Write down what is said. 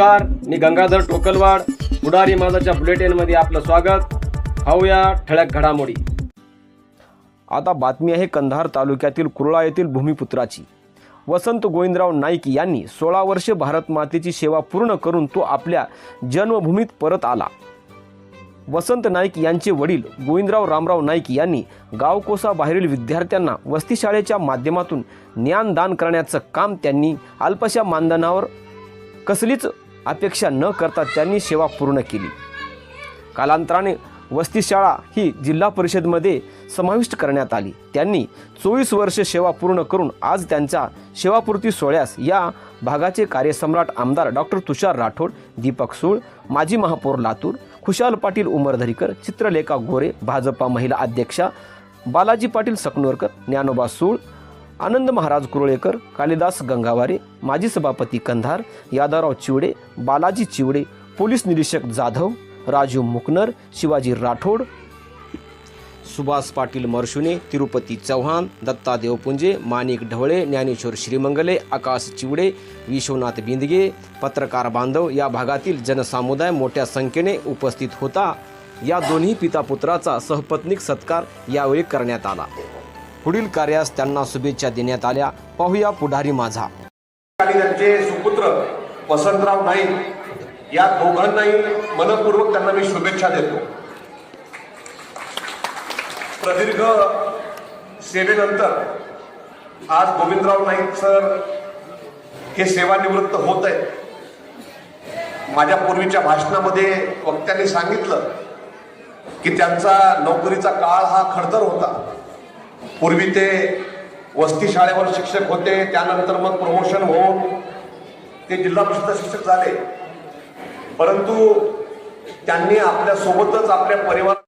नमस्कार, मी गंगाधर टोकलवाड. पुढारी माझाच्या बुलेटिनमध्ये आपलं स्वागत. पाहूया ठळक घडामोडी. आता बातमी आहे कंधार तालुक्यातील कुर्ला येथील भूमिपुत्राची. वसंत गोविंदराव नाईक यांनी 16 वर्षे भारत मातेची सेवा पूर्ण करून तो आपल्या जन्मभूमीत परत आला. वसंत नाईक यांचे वडील गोविंदराव रामराव नाईक यांनी गावकोसा बाहेरील विद्यार्थ्यांना वसतिशाळेच्या माध्यमातून ज्ञानदान करण्याचं काम त्यांनी अल्पशा मानधनावर कसलीच अपेक्षा न करता त्यांनी सेवा पूर्ण केली. कालांतराने वसतिशाळा ही जिल्हा परिषदमध्ये समाविष्ट करण्यात आली. त्यांनी 24 वर्षे सेवा पूर्ण करून आज त्यांच्या सेवापूर्ती सोहळ्यास या भागाचे कार्यसम्राट आमदार डॉक्टर तुषार राठोड, दीपक सूळ, माजी महापौर लातूर, खुशाल पाटील उमरधरीकर, चित्रलेखा गोरे, भाजपा महिला अध्यक्षा बालाजी पाटील सकनोरकर, ज्ञानोबा सूळ, आनंद महाराज कुरळेकर, कालिदास गंगावारे, माजी सभापती कंधार, यादवराव चिवडे, बालाजी चिवडे, पोलीस निरीक्षक जाधव, राजू मुकनर, शिवाजी राठोड, सुभाष पाटील मरशुने, तिरुपती चव्हाण, दत्ता देवपुंजे, माणिक ढवळे, ज्ञानेश्वर श्रीमंगले, आकाश चिवडे, विश्वनाथ बिंदगे, पत्रकार बांधव या भागातील जनसमुदाय मोठ्या संख्येने उपस्थित होता. या दोन्ही पितापुत्राचा सहपत्नीक सत्कार यावेळी करण्यात आला. पुढील कार्यास त्यांना शुभेच्छा देण्यात आल्या. पाहूया पुढारी माझा. आणि त्यांचे सुपुत्र वसंतराव नाईक या दोघांनाही मनपूर्वक त्यांना मी शुभेच्छा देतो. प्रदीर्घ सेवेनंतर आज गोविंदराव नाईक सर हे सेवानिवृत्त होत आहेत. माझ्या पूर्वीच्या भाषणामध्ये वक्त्यांनी सांगितलं की त्यांचा नोकरीचा काळ हा खडतर होता. पूर्वी ते वसती शाळेवर शिक्षक होते, त्यानंतर मग प्रमोशन होऊन ते जिल्हा परिषद शिक्षक झाले. परंतु त्यांनी आपल्या सोबतच आपल्या परिवार